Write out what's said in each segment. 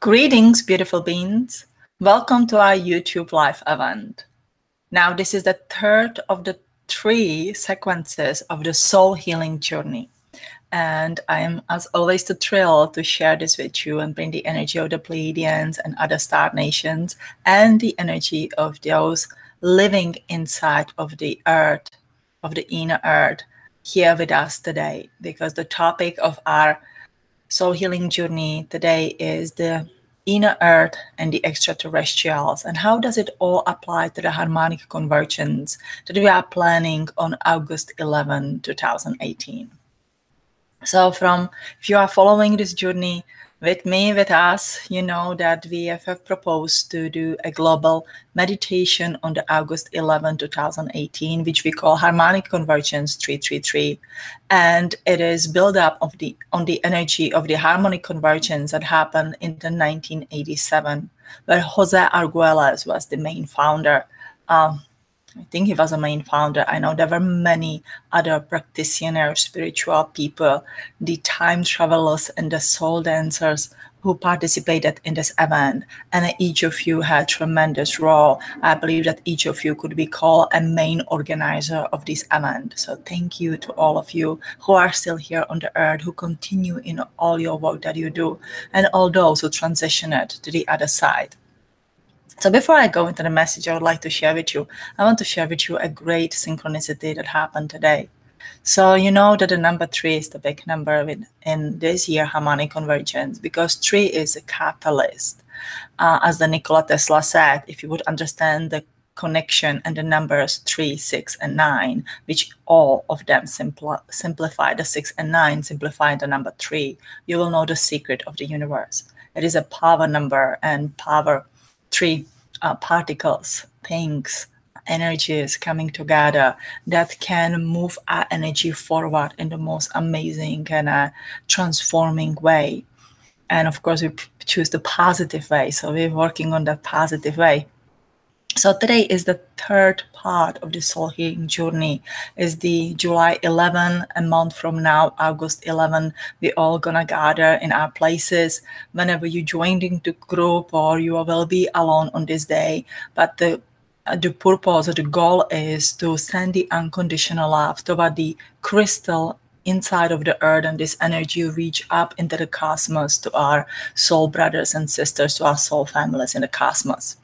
Greetings, beautiful beings. Welcome to our YouTube live event. Now, this is the third of the 3 sequences of the soul healing journey. And I am, as always, thrilled to share this with you and bring the energy of the Pleiadians and other star nations and the energy of those living inside of the earth, of the inner earth, here with us today. Because the topic of our soul healing journey today is the inner earth and the extraterrestrials, and how does it all apply to the harmonic convergence that we are planning on August 11, 2018. So if you are following this journey with me, with us, you know that we have proposed to do a global meditation on the August 11, 2018, which we call Harmonic Convergence 333. And it is built up on the energy of the harmonic convergence that happened in the 1987, where Jose Arguelles was the main founder. I think he was a main founder. I know there were many other practitioners, spiritual people, the time travelers and the soul dancers who participated in this event. And each of you had tremendous role. I believe that each of you could be called a main organizer of this event. So thank you to all of you who are still here on the earth, who continue in all your work that you do, and all those who transitioned to the other side. So before I go into the message I would like to share with you, I want to share with you a great synchronicity that happened today. So you know that the number 3 is the big number in this year harmonic convergence, because 3 is a catalyst. As the Nikola Tesla said, if you would understand the connection and the numbers 3, 6, and 9, which all of them simplify the 6 and 9, simplify the number 3, you will know the secret of the universe. It is a power number, and power 3 particles, things, energies coming together that can move our energy forward in the most amazing and transforming way. And of course, we choose the positive way. So we're working on that positive way. So today is the third part of the soul healing journey. Is the July 11, a month from now, August 11. We're all gonna gather in our places. Whenever you join into group, or you will be alone on this day. But the purpose or the goal is to send the unconditional love toward the crystal inside of the earth, and this energy reach up into the cosmos to our soul brothers and sisters, to our soul families in the cosmos.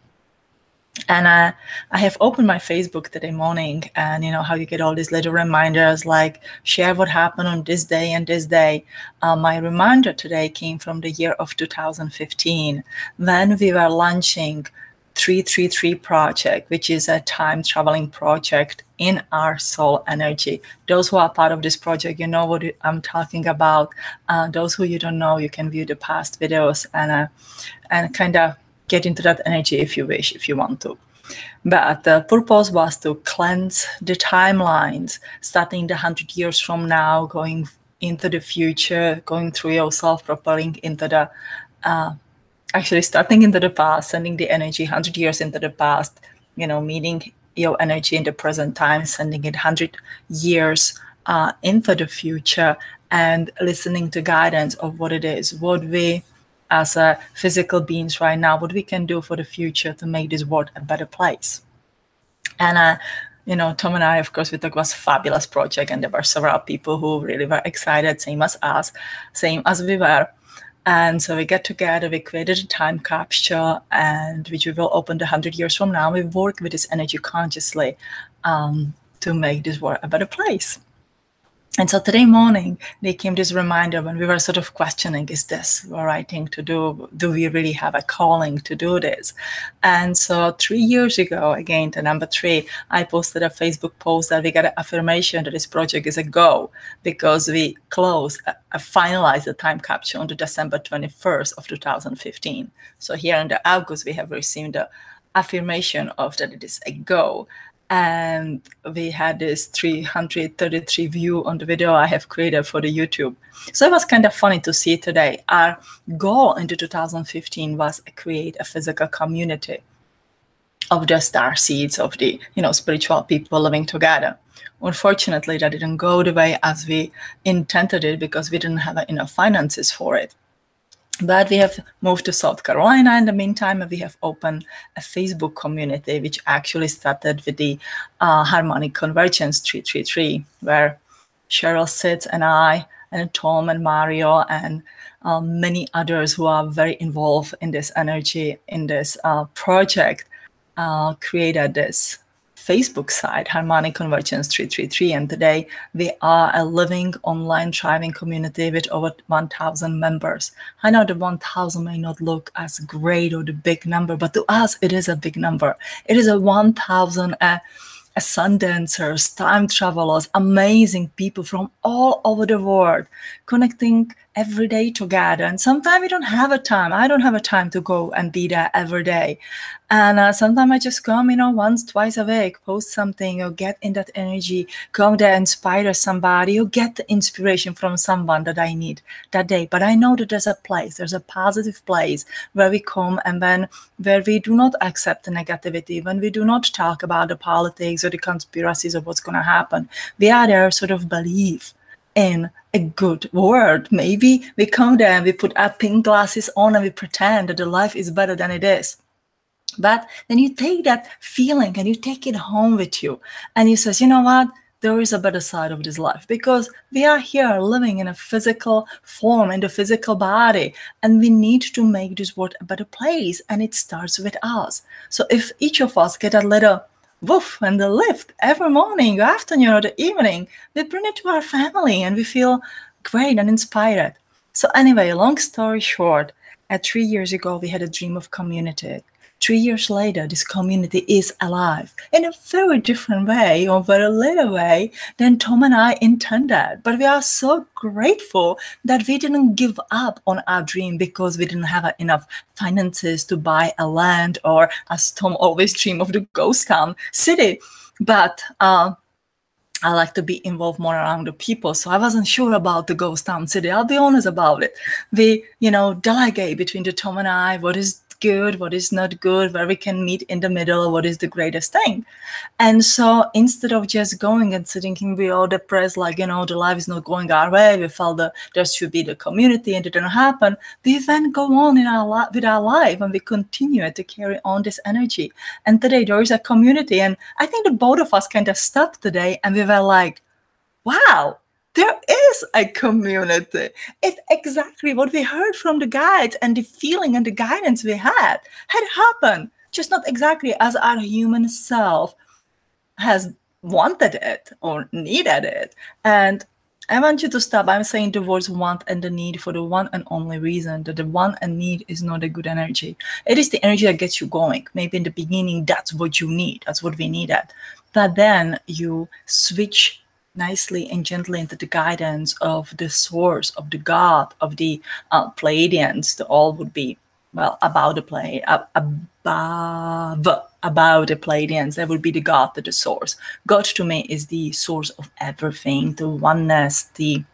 And I have opened my Facebook today morning, and you know how you get all these little reminders like share what happened on this day and this day. My reminder today came from the year of 2015, when we were launching 333 project, which is a time traveling project in our soul energy. Those who are part of this project, you know what I'm talking about. Those who you don't know, you can view the past videos and kind of get into that energy if you wish, if you want to. But the purpose was to cleanse the timelines, starting the 100 years from now, going into the future, going through yourself, propelling into the, actually starting into the past, sending the energy 100 years into the past, you know, meeting your energy in the present time, sending it 100 years into the future, and listening to guidance of what it is, what we as physical beings right now, what we can do for the future to make this world a better place. And you know, Tom and I, of course, we thought it was a fabulous project, and there were several people who really were excited, same as us, same as we were. And so we get together, we created a time capsule, and which we will open the 100 years from now. We work with this energy consciously to make this world a better place. And so today morning, there came this reminder when we were sort of questioning, is this the right thing to do? Do we really have a calling to do this? And so 3 years ago, again, the number 3, I posted a Facebook post that we got an affirmation that this project is a go, because we finalized the time capsule on the December 21st of 2015. So here in the August, we have received the affirmation of that it is a go. And we had this 333 view on the video I have created for the YouTube. So it was kind of funny to see today. Our goal into 2015 was to create a physical community of the star seeds, of the, you know, spiritual people living together. Unfortunately, that didn't go the way as we intended it, because we didn't have enough finances for it. But we have moved to South Carolina in the meantime, and we have opened a Facebook community, which actually started with the Harmonic Convergence 333, where Cheryl sits and I and Tom and Mario and many others who are very involved in this energy, in this project, created this Facebook site, Harmonic Convergence 333. And today we are a living, online, thriving community with over 1,000 members. I know the 1,000 may not look as great or the big number, but to us, it is a big number. It is a 1,000 ascendancers, time travelers, amazing people from all over the world, connecting every day together. And sometimes we don't have a time. I don't have a time to go and be there every day. And sometimes I just come, once, twice a week, post something or get in that energy, come there, inspire somebody or get the inspiration from someone that I need that day. But I know that there's a positive place where we come and where we do not accept the negativity, when we do not talk about the politics or the conspiracies of what's going to happen. We are there sort of believe in a good world. Maybe we come there and we put our pink glasses on and we pretend that the life is better than it is. But then you take that feeling and you take it home with you. And you say, you know what? There is a better side of this life, because we are here living in a physical form, in the physical body, and we need to make this world a better place. And it starts with us. So if each of us get a little woof and the lift every morning, afternoon, or the evening, we bring it to our family and we feel great and inspired. So anyway, long story short, 3 years ago, we had a dream of community. 3 years later, this community is alive in a very different way, or very little way, than Tom and I intended. But we are so grateful that we didn't give up on our dream because we didn't have enough finances to buy a land, or, as Tom always dreamed of, the ghost town city. But I like to be involved more around the people. So I wasn't sure about the ghost town city. I'll be honest about it. We, delegate between the Tom and I what is good, what is not good, where we can meet in the middle, what is the greatest thing. And so instead of just going and sitting and be all depressed, like, the life is not going our way, we felt that there should be the community and it didn't happen, we then go on with our life and we continue to carry on this energy. And today there is a community, and I think the both of us kind of stopped today and we were like, wow, there is a community. It's exactly what we heard from the guides, and the feeling and the guidance we had happened, just not exactly as our human self has wanted it or needed it. And I want you to stop. I'm saying the words want and the need for the one and only reason that the want and need is not a good energy. It is the energy that gets you going. Maybe in the beginning, that's what you need. That's what we needed. But then you switch nicely and gently into the guidance of the source, of the God, of the Pleiadians. The all would be, well, about the about the Pleiadians. That would be the God, the source. God to me is the source of everything, the oneness, the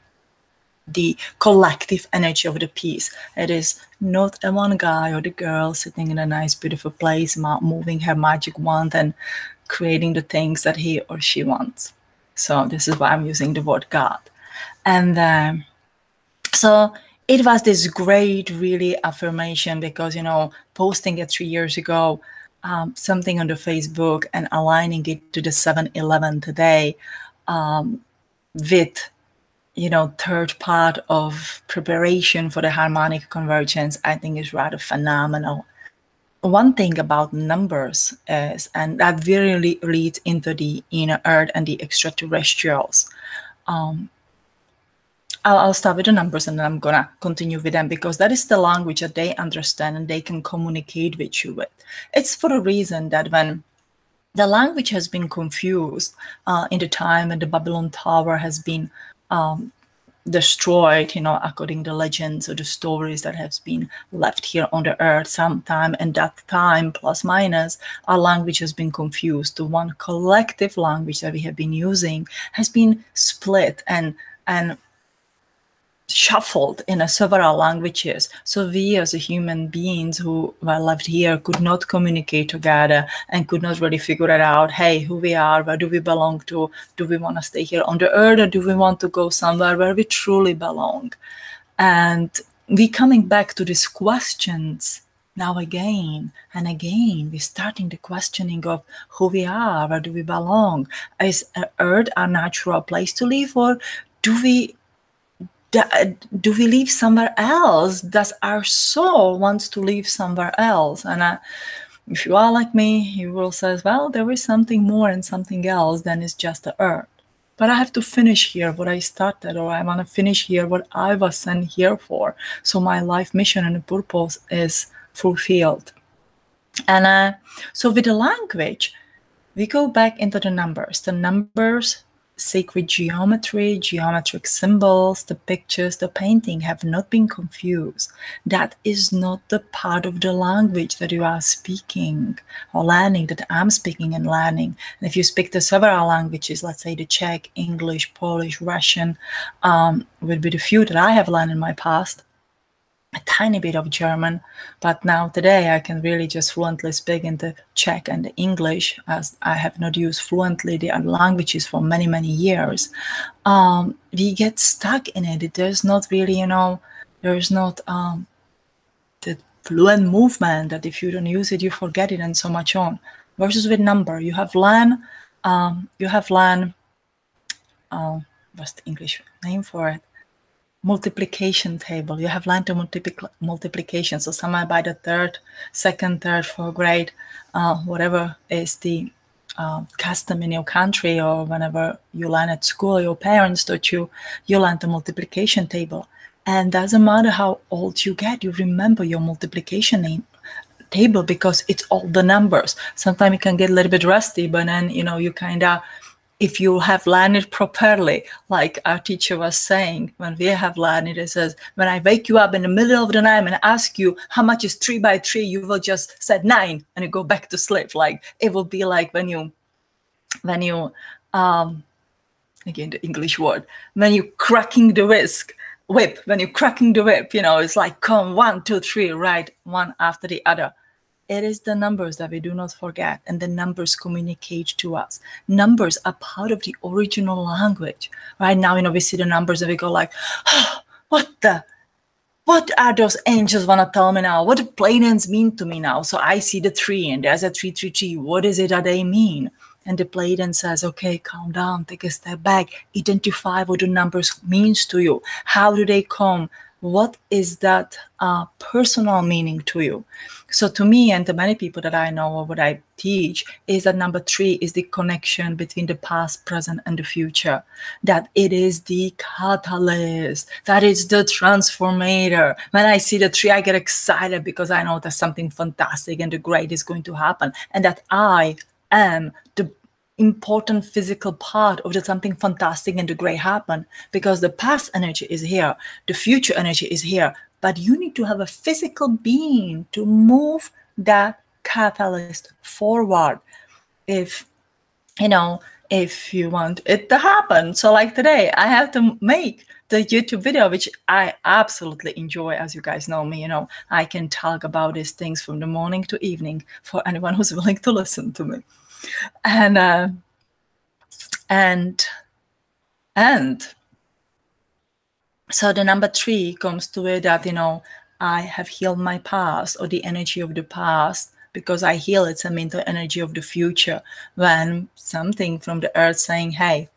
collective energy of the peace. It is not a one guy or the girl sitting in a nice, beautiful place, moving her magic wand and creating the things that he or she wants. So this is why I'm using the word God. And so it was this great, really, affirmation, because, posting it 3 years ago, something on the Facebook and aligning it to the 7-11 today with, third part of preparation for the harmonic convergence, I think is rather phenomenal. One thing about numbers is, and that really leads into the inner earth and the extraterrestrials. I'll start with the numbers and then I'm going to continue with them, because that is the language that they understand and they can communicate with you with. It's for a reason that when the language has been confused in the time and the Babylon Tower has been destroyed, according to legends or the stories that have been left here on the earth sometime, and that time, plus minus, our language has been confused. The one collective language that we have been using has been split and shuffled in several languages. So we as human beings who were left here could not communicate together and could not really figure it out. Hey, who we are, where do we belong to? Do we want to stay here on the earth, or do we want to go somewhere where we truly belong? And we coming back to these questions now again and again. We're starting the questioning of who we are, where do we belong? Is Earth our natural place to live, or do we live somewhere else? Does our soul wants to live somewhere else? And if you are like me, you will say, well, there is something more and something else than is just the Earth. But I have to finish here what I started, or I want to finish here what I was sent here for. So my life mission and purpose is fulfilled. And so with the language, we go back into the numbers. The numbers, sacred geometry, geometric symbols, the pictures, the painting have not been confused. That is not the part of the language that you are speaking or learning, that I'm speaking and learning. And if you speak the several languages, let's say the Czech, English, Polish, Russian, would be the few that I have learned in my past, a tiny bit of German, but now today I can really just fluently speak in the Czech and the English, as I have not used fluently the other languages for many, many years. We get stuck in it. There's not really, there's not the fluent movement that if you don't use it, you forget it and so much on. Versus with number, you have learned, what's the English name for it? Multiplication table. You have learned to multiplication. So somewhere by the second, third, fourth grade, whatever is the custom in your country, or whenever you learn at school, your parents taught you, you learn the multiplication table. And doesn't matter how old you get, you remember your multiplication table because it's all the numbers. Sometimes it can get a little bit rusty, but then, you kind of, if you have learned it properly, like our teacher was saying, when we have learned it, it says, when I wake you up in the middle of the night and ask you how much is 3 by 3, you will just say 9 and you go back to sleep. Like it will be like when you again, the English word, when you cracking the whip, it's like, come 1, 2, 3, right, one after the other. It is the numbers that we do not forget, and the numbers communicate to us. Numbers are part of the original language. Right now, we see the numbers and we go like, oh, what are those angels want to tell me now? What do Pleiadians mean to me now? So I see the 3 and there's a 333. What is it that they mean? And the Pleiadian says, okay, calm down, take a step back, identify what the numbers means to you. How do they come? What is that personal meaning to you? So to me and to many people that I know or what I teach is that number 3 is the connection between the past, present, and the future. That it is the catalyst. That is the transformator. When I see the 3, I get excited because I know that something fantastic and the great is going to happen. And that I am the important physical part of that something fantastic and the great happen, because the past energy is here, the future energy is here, but you need to have a physical being to move that catalyst forward if you want it to happen. So like today, I have to make the YouTube video, which I absolutely enjoy. As you guys know me, I can talk about these things from the morning to evening for anyone who's willing to listen to me. And so the number 3 comes to it that, I have healed my past, or the energy of the past, because I heal it's a mental energy of the future. When something from the earth saying, hey,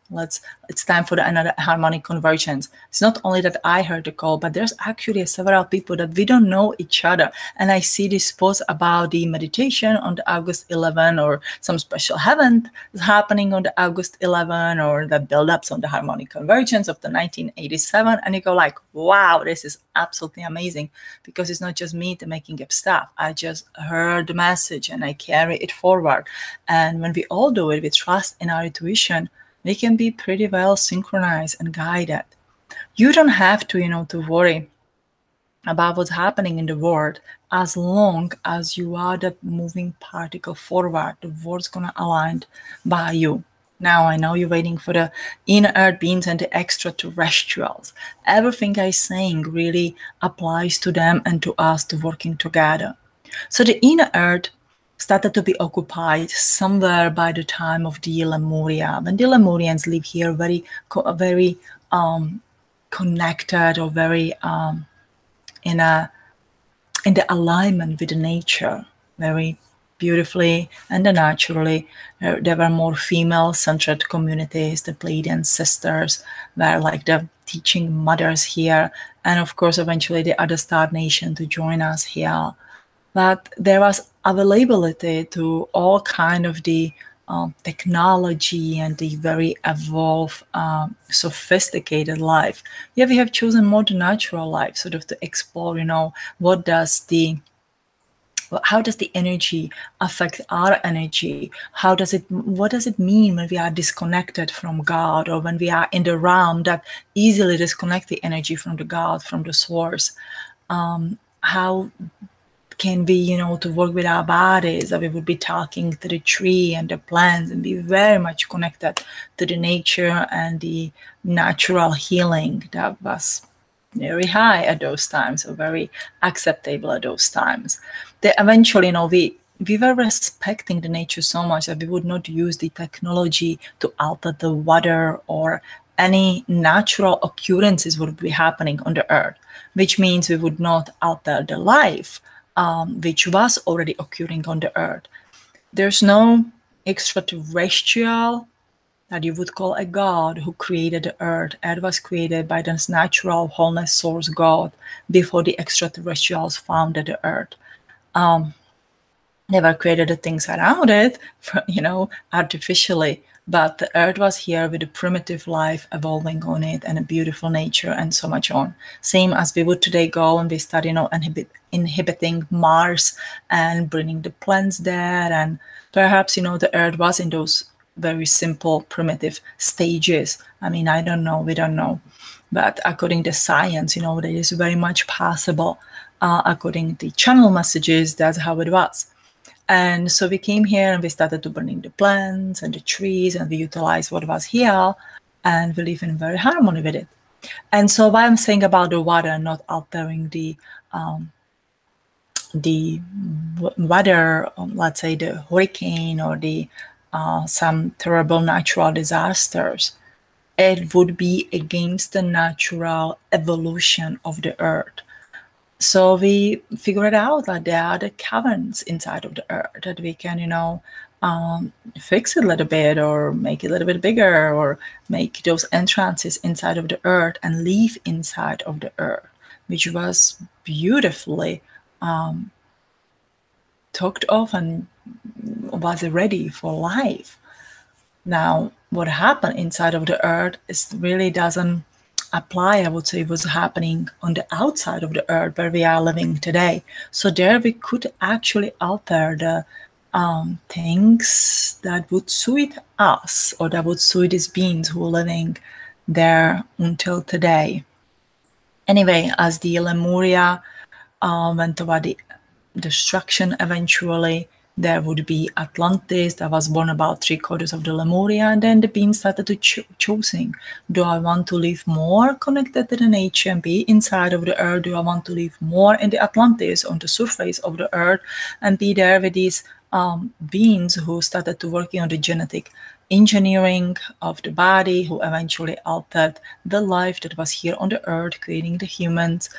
it's time for another harmonic convergence. It's not only that I heard the call, but there's actually several people that we don't know each other. And I see this post about the meditation on the August 11, or some special event is happening on the August 11, or the build-ups on the harmonic convergence of the 1987. And you go like, wow, this is absolutely amazing, because it's not just me making up stuff. I just heard the message and I carry it forward. And when we all do it with trust in our intuition, we can be pretty well synchronized and guided. You don't have to, to worry about what's happening in the world, as long as you are that moving particle forward. The world's gonna align by you. Now I know you're waiting for the inner earth beings and the extraterrestrials. Everything I'm saying really applies to them and to us to working together. So the inner earth started to be occupied somewhere by the time of the Lemuria. When the Lemurians live here, very connected, or very in the alignment with nature, very beautifully and naturally. There were more female-centered communities. The Pleiadian sisters were like the teaching mothers here, and of course, eventually the other star nation to join us here. But there was availability to all kind of the technology and the very evolved, sophisticated life. Yeah, we have chosen more the natural life, sort of to explore, how does the energy affect our energy? What does it mean when we are disconnected from God, or when we are in the realm that easily disconnect the energy from the God, from the source? How can be, to work with our bodies, that we would be talking to the tree and the plants and be very much connected to the nature and the natural healing that was very high at those times, or very acceptable at those times. They eventually, we were respecting the nature so much that we would not use the technology to alter the water, or any natural occurrences would be happening on the earth, which means we would not alter the life which was already occurring on the earth. There's no extraterrestrial that you would call a god who created the earth. Earth was created by this natural wholeness source God before the extraterrestrials founded the earth. They were created the things around it, artificially. But the earth was here with a primitive life evolving on it, and a beautiful nature, and so much on. Same as we would today go and we start, inhibiting Mars and bringing the plants there. And perhaps, the earth was in those very simple, primitive stages. I mean, I don't know, we don't know. But according to science, that is very much possible. According to channel messages, that's how it was. And so we came here and we started to burning the plants and the trees, and we utilized what was here, and we live in very harmony with it. And so what I'm saying about the water not altering the weather, let's say the hurricane or the some terrible natural disasters, it would be against the natural evolution of the earth. So we figured out that there are the caverns inside of the earth that we can, fix it a little bit, or make it a little bit bigger, or make those entrances inside of the earth and live inside of the earth, which was beautifully talked of and was ready for life. Now, what happened inside of the earth really doesn't apply, I would say, what's happening on the outside of the earth where we are living today. So there we could actually alter the things that would suit us, or that would suit these beings who are living there until today. Anyway, as the Lemuria went toward the destruction eventually, there would be Atlantis that was born about 3/4 of the Lemuria, and then the beings started to choosing, do I want to live more connected to the nature and be inside of the earth? Do I want to live more in the Atlantis, on the surface of the earth, and be there with these beings who started to working on the genetic engineering of the body, who eventually altered the life that was here on the earth, creating the humans,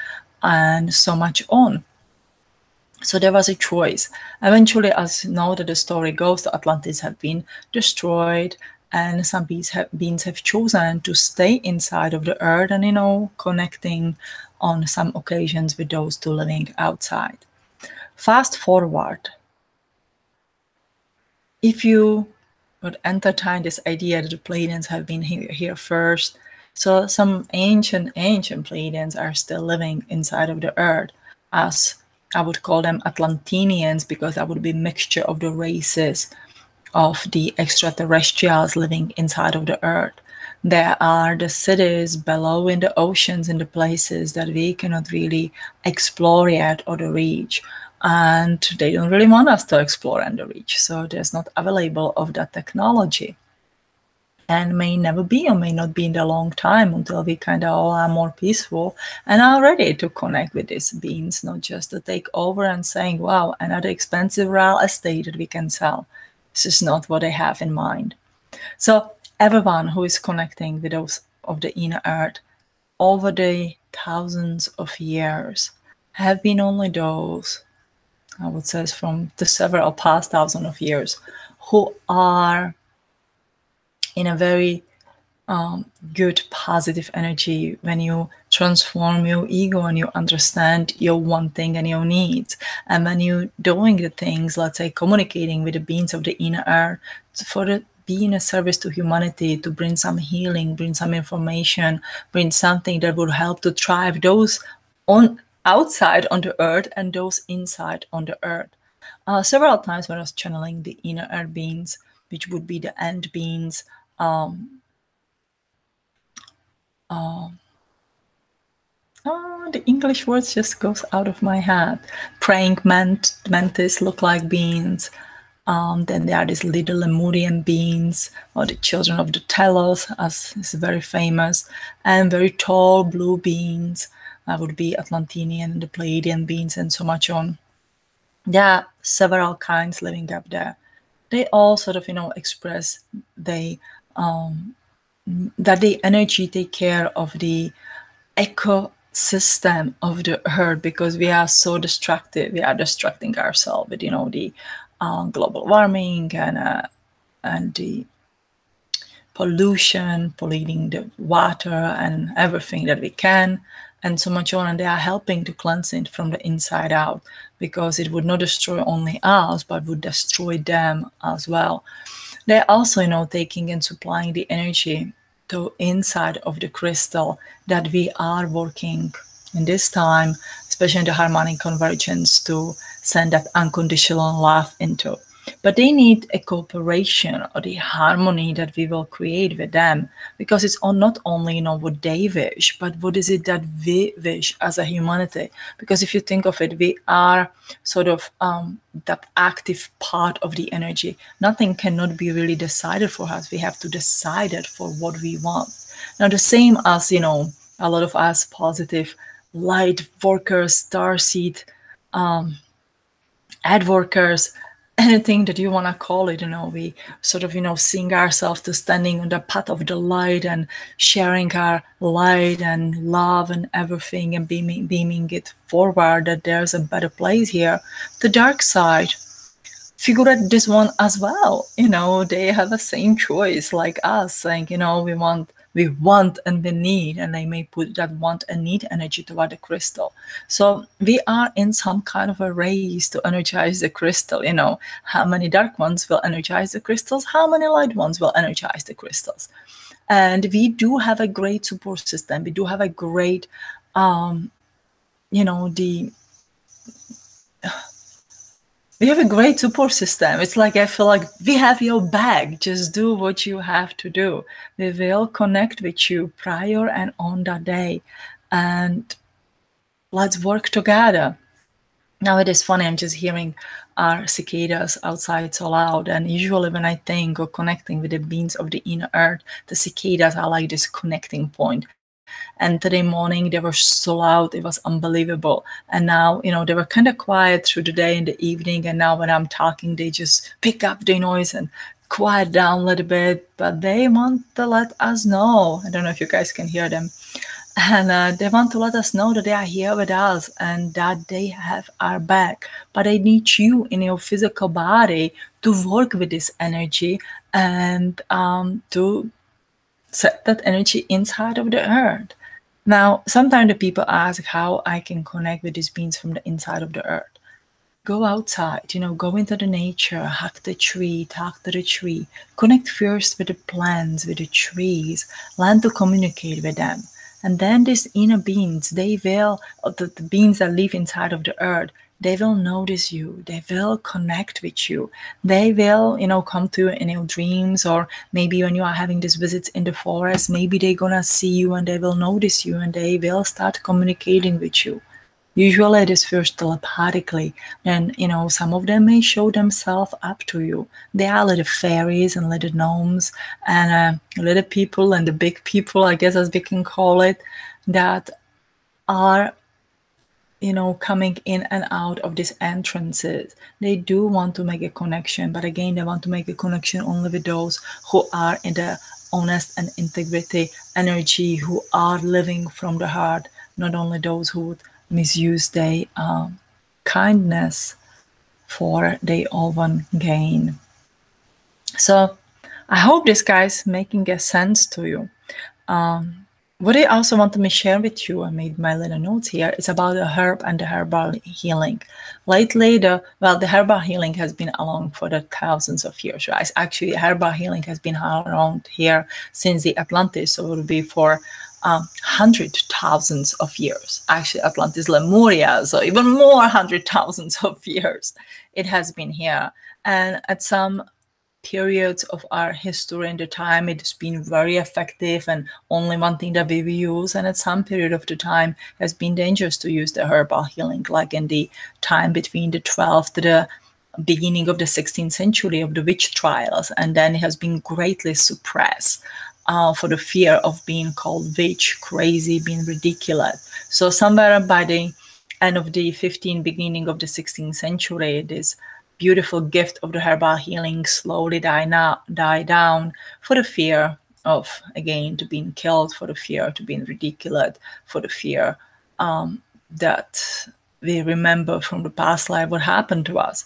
and so much on. So there was a choice. Eventually, as now that the story goes, the Atlantis have been destroyed, and some beings have chosen to stay inside of the earth and, connecting on some occasions with those two living outside. Fast forward. If you would entertain this idea that the Pleiadians have been here first, so some ancient Pleiadians are still living inside of the earth, as I would call them Atlantinians, because that would be a mixture of the races of the extraterrestrials living inside of the earth. There are the cities below in the oceans, in the places that we cannot really explore yet or reach. And they don't really want us to explore and reach. So there's not available of that technology. And may never be, or may not be in the long time, until we kind of all are more peaceful and are ready to connect with these beings, not just to take over and saying, wow, another expensive real estate that we can sell. This is not what they have in mind. So everyone who is connecting with those of the inner earth over the thousands of years have been only those, I would say, from the several past thousands of years, who are in a very good positive energy when you transform your ego and you understand your wanting and your needs. And when you doing the things, let's say communicating with the beings of the inner earth for the being a service to humanity, to bring some healing, bring some information, bring something that would help to thrive those on outside on the earth and those inside on the earth. Several times when I was channeling the inner earth beings, which would be the ant beings, the English words just goes out of my head. Praying mantis look like beings. Then there are these little Lemurian beings, or the children of the Telos, as is very famous, and very tall blue beings. That would be Atlantinian and the Pleiadian beings, and so much on. There are several kinds living up there. They all sort of, express that the energy take care of the ecosystem of the earth, because we are so destructive. We are distracting ourselves with, the global warming and the pollution, polluting the water and everything that we can, and so much on. And they are helping to cleanse it from the inside out, because it would not destroy only us, but would destroy them as well. They're also, taking and supplying the energy to inside of the crystal that we are working in this time, especially in the harmonic convergence, to send that unconditional love into. But they need a cooperation or the harmony that we will create with them, because it's not only what they wish, but what is it that we wish as a humanity. Because if you think of it, we are sort of that active part of the energy. Nothing cannot be really decided for us. We have to decide it for what we want. Now, the same as a lot of us positive light workers, starseed ad workers, anything that you want to call it, we sort of, sing ourselves to standing on the path of the light and sharing our light and love and everything, and beaming it forward, that there's a better place here. The dark side figure out this one as well. They have the same choice like us, saying, we want and we need, and they may put that want and need energy toward the crystal. So we are in some kind of a race to energize the crystal. How many dark ones will energize the crystals? How many light ones will energize the crystals? And we do have a great support system. We do have a great, we have a great support system. It's like, I feel like we have your back. Just do what you have to do. We will connect with you prior and on that day. And let's work together. Now, it is funny, I'm just hearing our cicadas outside so loud. And usually when I think of connecting with the beings of the inner earth, the cicadas are like this connecting point. And today morning, they were so loud, it was unbelievable. And now, they were kind of quiet through the day and the evening. And now when I'm talking, they just pick up the noise and quiet down a little bit. But they want to let us know. I don't know if you guys can hear them. And they want to let us know that they are here with us and that they have our back. But they need you in your physical body to work with this energy and to set that energy inside of the earth. Now, sometimes the people ask how I can connect with these beings from the inside of the earth. Go outside, go into the nature, hug the tree, talk to the tree, connect first with the plants, with the trees, learn to communicate with them. And then these inner beings, they will, the beings that live inside of the earth, they will notice you. They will connect with you. They will, come to you in your dreams, or maybe when you are having these visits in the forest, maybe they're gonna see you and they will notice you and they will start communicating with you. Usually it is first telepathically, and some of them may show themselves up to you. They are little fairies and little gnomes and little people and the big people, I guess, as we can call it, that are coming in and out of these entrances. They do want to make a connection, but again, they want to make a connection only with those who are in the honest and integrity energy, who are living from the heart, not only those who would misuse their kindness for their own gain. So I hope this guy's making a sense to you. What I also want to share with you, I made my little notes here, is about the herb and the herbal healing. Lately, the herbal healing has been along for the thousands of years, right? Actually, herbal healing has been around here since the Atlantis, so it will be for hundred thousands of years. Actually, Atlantis, Lemuria, so even more hundred thousands of years. It has been here, and at some periods of our history and the time it's been very effective and only one thing that we use, and at some period of the time has been dangerous to use the herbal healing, like in the time between the 12th to the beginning of the 16th century of the witch trials, and then it has been greatly suppressed for the fear of being called witch, crazy, being ridiculous. So somewhere by the end of the 15th, beginning of the 16th century, this beautiful gift of the herbal healing slowly die down for the fear of, again, to being killed, for the fear to being ridiculed, for the fear that we remember from the past life what happened to us.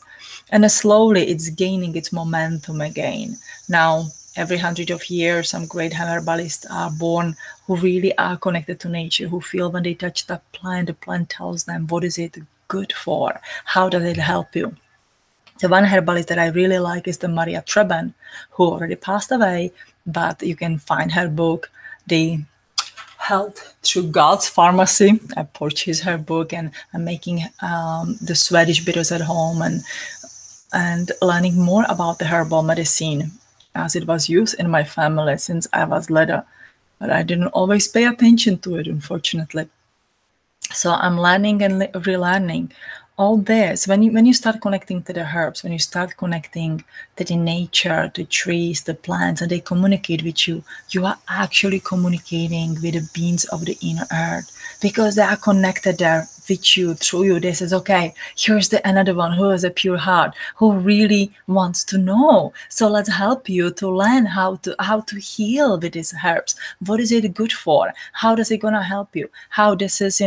And slowly it's gaining its momentum again. Now, every 100 of years, some great herbalists are born who really are connected to nature, who feel when they touch the plant tells them what is it good for, how does it help you. The one herbalist that I really like is the Maria Treben, who already passed away, but you can find her book, The Health Through God's Pharmacy. I purchased her book, and I'm making the Swedish bitters at home and learning more about the herbal medicine as it was used in my family since I was little. But I didn't always pay attention to it, unfortunately. So I'm learning and relearning all this. When you start connecting to the herbs, when you start connecting to the nature, the trees, the plants, and they communicate with you, you are actually communicating with the beings of the inner earth, because they are connected there with you, through you. They says, okay, here's the another one who has a pure heart, who really wants to know. So let's help you to learn how to heal with these herbs. What is it good for? How does it gonna help you? How this is,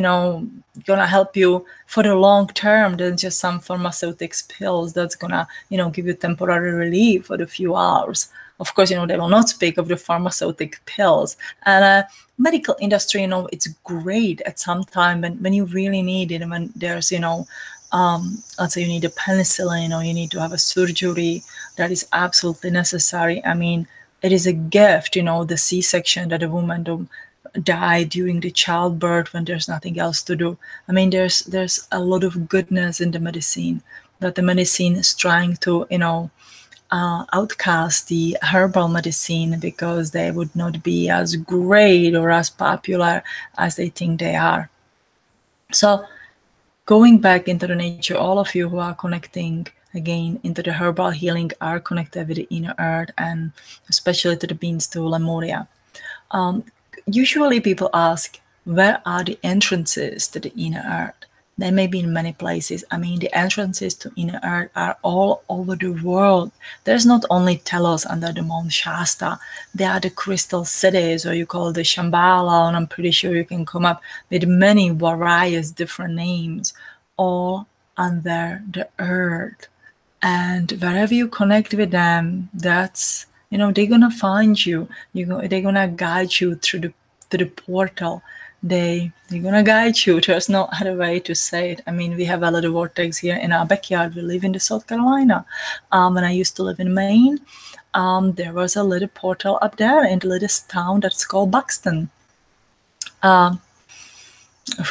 gonna help you for the long term than just some pharmaceutic pills that's gonna, give you temporary relief for the few hours. Of course, they will not speak of the pharmaceutic pills. And medical industry, it's great at some time when you really need it. When there's, let's say you need a penicillin or you need to have a surgery that is absolutely necessary. I mean, it is a gift, the C-section that a woman die during the childbirth when there's nothing else to do. I mean, there's a lot of goodness in the medicine, that the medicine is trying to, outcast the herbal medicine because they would not be as great or as popular as they think they are. So going back into the nature, all of you who are connecting again into the herbal healing are connected with the inner earth, and especially to the beings to Lemuria. Usually people ask, where are the entrances to the inner earth? They may be in many places. I mean, the entrances to inner earth are all over the world. There's not only Telos under the Mount Shasta. There are the crystal cities, or you call the Shambhala, and I'm pretty sure you can come up with many various different names, all under the earth. And wherever you connect with them, that's, they're gonna find you. They're gonna guide you through the portal. They're gonna guide you. There's no other way to say it. I mean, we have a little vortex here in our backyard. We live in the South Carolina. When I used to live in Maine, there was a little portal up there in the little town that's called Buxton. Of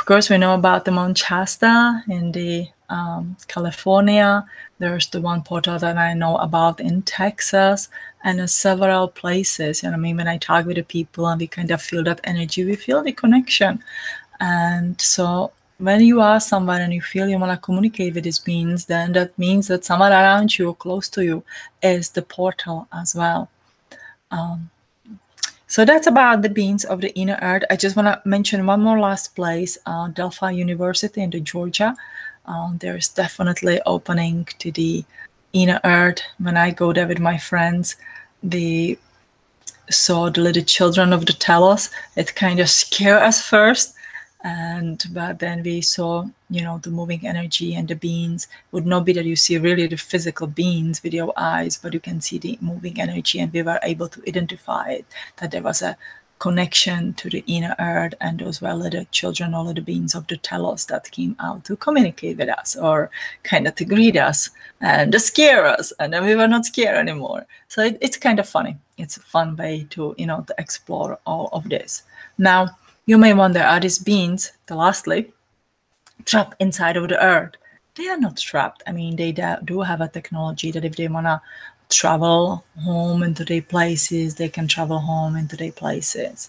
course, we know about the Mount Shasta in the California. There's the one portal that I know about in Texas, and several places. And I mean, when I talk with the people and we kind of feel that energy, we feel the connection. And so when you are somewhere and you feel you want to communicate with these beings, then that means that someone around you, close to you, is the portal as well. So that's about the beings of the inner earth. I just want to mention one more last place, Delphi University in Georgia. There's definitely opening to the inner earth. When I go there with my friends, they saw the little children of the Telos. It kind of scared us first. But then we saw, the moving energy, and the beings would not be that you see really the physical beings with your eyes, but you can see the moving energy, and we were able to identify it, that there was a connection to the inner earth, and those were little children or little beings of the telos that came out to communicate with us, or kind of to greet us and to scare us, and then we were not scared anymore. So it's kind of funny. It's a fun way to to explore all of this. Now you may wonder, are these beings, lastly, trapped inside of the earth? They are not trapped. I mean, they do have a technology that if they want to travel home into their places, they can travel home into their places.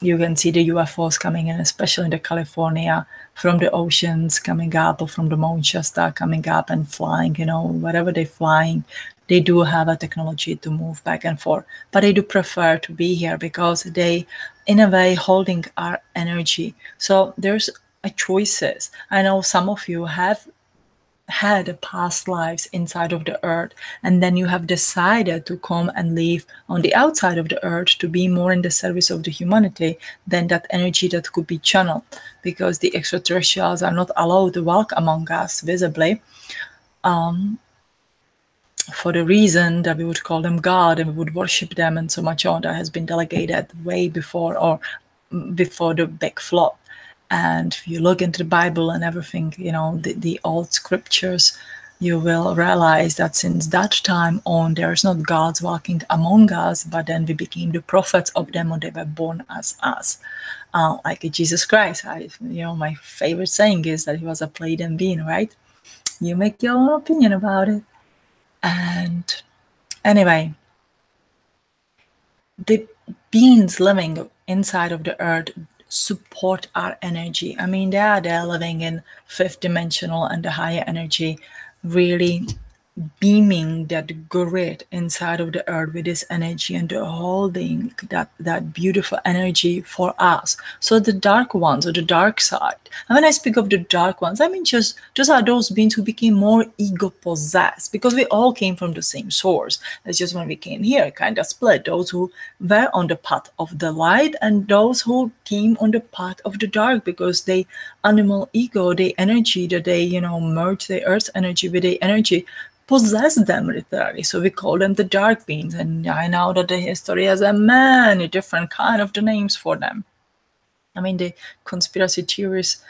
You can see the UFOs coming in, especially in the California, from the oceans coming up, or from the Mount Shasta coming up and flying, wherever they're flying, they do have a technology to move back and forth. But they do prefer to be here because they, in a way, holding our energy. So there's choices. I know some of you have had past lives inside of the earth, and then you have decided to come and live on the outside of the earth to be more in the service of the humanity than that energy that could be channeled, because the extraterrestrials are not allowed to walk among us visibly, for the reason that we would call them God and we would worship them, and so much on that has been delegated way before, or before the big flood. And if you look into the Bible and everything, the old scriptures, you will realize that since that time on, there's not gods walking among us, but then we became the prophets of them, or they were born as us. Like Jesus Christ. My favorite saying is that he was a Pleiadian being, right? You make your own opinion about it. And anyway, the beings living inside of the earth support our energy. I mean, they are there living in fifth dimensional and the higher energy, really beaming that grid inside of the earth with this energy, and holding that beautiful energy for us. So the dark ones, or the dark side, and when I speak of the dark ones, I mean just are those beings who became more ego possessed, because we all came from the same source. It's just when we came here, kind of split, those who were on the path of the light and those who came on the path of the dark, because they animal ego, the energy that they merge the earth's energy with the energy, possess them literally. So we call them the dark beings. And I know that the history has a many different kind of the names for them. I mean, the conspiracy theorists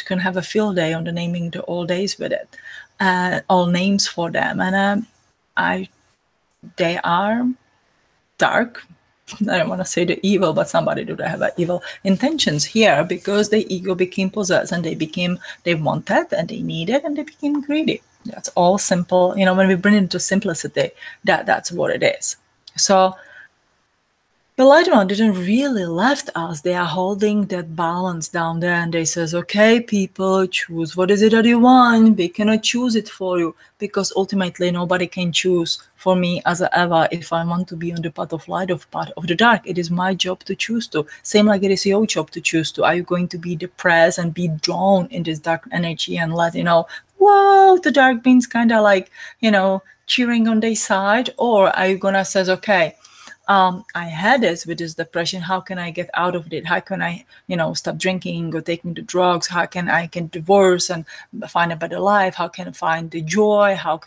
can have a field day on the naming the all days with it, all names for them. And they are dark. I don't want to say the evil, but somebody do have evil intentions here, because the ego became possessed, and they wanted and they needed, and they became greedy. That's all simple. When we bring it to simplicity, that's what it is. So the light one didn't really left us. They are holding that balance down there, and they says, okay, people, choose what is it that you want. We cannot choose it for you, because ultimately nobody can choose for me as ever. If I want to be on the path of light, of path of the dark, it is my job to choose to. Same like it is your job to choose to. Are you going to be depressed and be drawn in this dark energy and let whoa, the dark beings kind of like cheering on their side? Or are you gonna says, okay, I had this with this depression. How can I get out of it? How can I, stop drinking or taking the drugs? How can I divorce and find a better life? How can I find the joy? How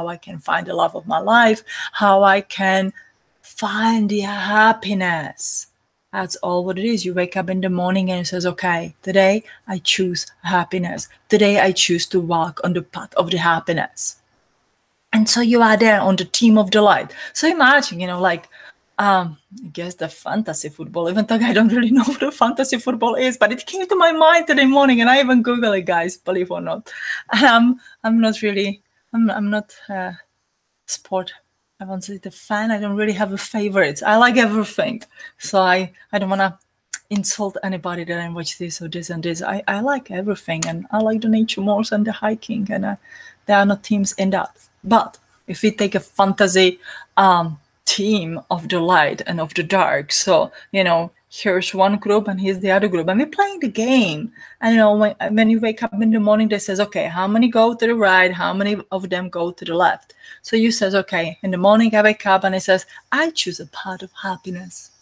I can find the love of my life? How I can find the happiness? That's all what it is. You wake up in the morning and it says, okay, today I choose happiness. Today I choose to walk on the path of the happiness. And so you are there on the team of the light. So imagine, I guess the fantasy football, even though I don't really know what the fantasy football is, but it came to my mind today morning, and I even Googled it, guys, believe or not. I'm not sport. I won't say the fan. I don't really have a favorite. I like everything. So I don't want to insult anybody that I watch this or this and this. I like everything, and I like the nature more and the hiking, and there are no teams in that. But if we take a fantasy team of the light and of the dark, so here's one group and here's the other group, and we're playing the game. And when you wake up in the morning, they says, okay, how many go to the right, how many of them go to the left? So you says, okay, in the morning I wake up and it says, I choose a path of happiness.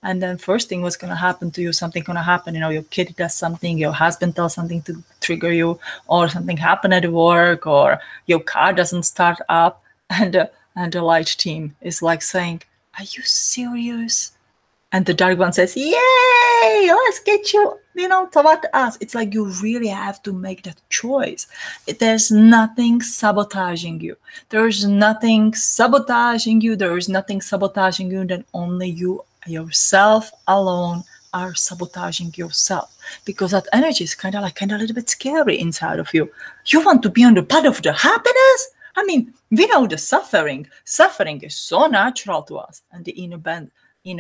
And then first thing what's going to happen to you, something going to happen, your kid does something, your husband does something to trigger you, or something happened at work, or your car doesn't start up, and the light team is like saying, are you serious? And the dark one says, yay, let's get you, toward us. It's like you really have to make that choice. There's nothing sabotaging you. There's nothing sabotaging you. There is nothing sabotaging you than only you yourself alone are sabotaging yourself. Because that energy is kind of a little bit scary inside of you. You want to be on the path of the happiness? I mean, we know the suffering. Suffering is so natural to us. And the inner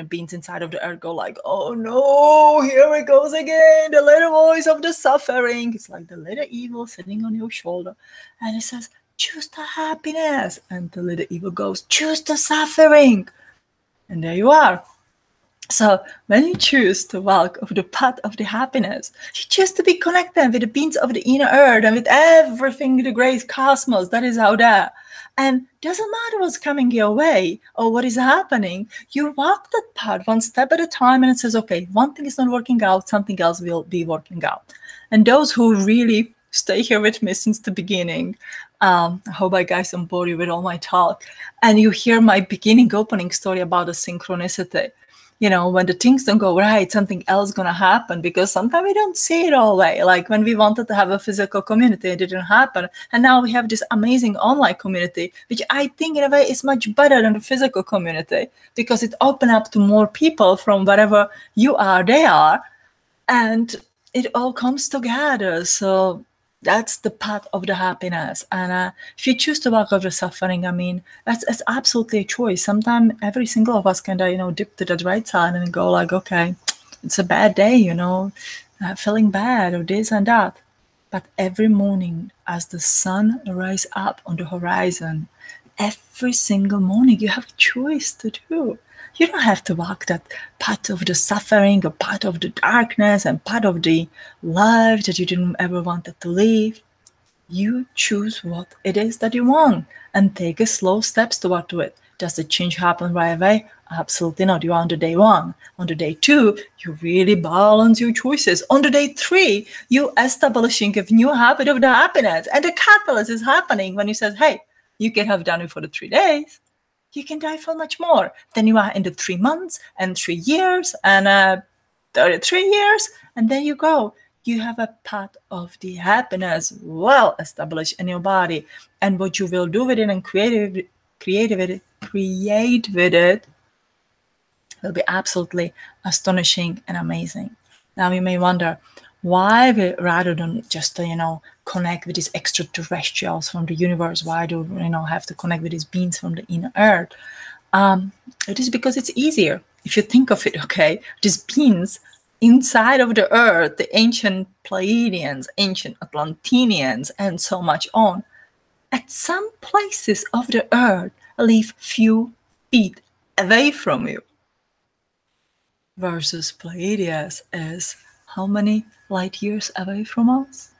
beings inside of the earth go like, oh no, here it goes again, the little voice of the suffering. It's like the little evil sitting on your shoulder, and it says, choose the happiness. And the little evil goes, choose the suffering. And there you are. So when you choose to walk over the path of the happiness, you choose to be connected with the beings of the inner earth and with everything, the great cosmos that is out there. And doesn't matter what's coming your way or what is happening. You walk that path one step at a time, and it says, okay, one thing is not working out, something else will be working out. And those who really stay here with me since the beginning, I hope I guys don't bore you with all my talk, and you hear my beginning opening story about the synchronicity. When the things don't go right, something else is going to happen, because sometimes we don't see it all way. Like when we wanted to have a physical community, it didn't happen. And now we have this amazing online community, which I think in a way is much better than the physical community, because it opened up to more people from wherever you are, they are. And it all comes together. So that's the path of the happiness. And if you choose to walk over suffering, I mean, that's absolutely a choice. Sometimes every single of us can, dip to that right side and go like, okay, it's a bad day, feeling bad or this and that. But every morning as the sun rises up on the horizon, every single morning you have a choice to do. You don't have to walk that path of the suffering or path of the darkness and path of the life that you didn't ever wanted to live. You choose what it is that you want and take a slow steps toward it. Does the change happen right away? Absolutely not. You're on the day 1. On the day 2, you really balance your choices. On the day 3, you establishing a new habit of the happiness. And the catalyst is happening when you say, hey, you can have done it for the 3 days. You can die for much more than you are in the 3 months and 3 years and 33 years. And there you go. You have a path of the happiness well established in your body. And what you will do with it and create with it will be absolutely astonishing and amazing. Now you may wonder, why rather than just connect with these extraterrestrials from the universe, why do have to connect with these beings from the inner earth? It is because it's easier. If you think of it, okay, these beings inside of the earth, the ancient Pleiadians, ancient Atlanteans, and so much on, at some places of the earth live few feet away from you. Versus Pleiades is how many light years away from us?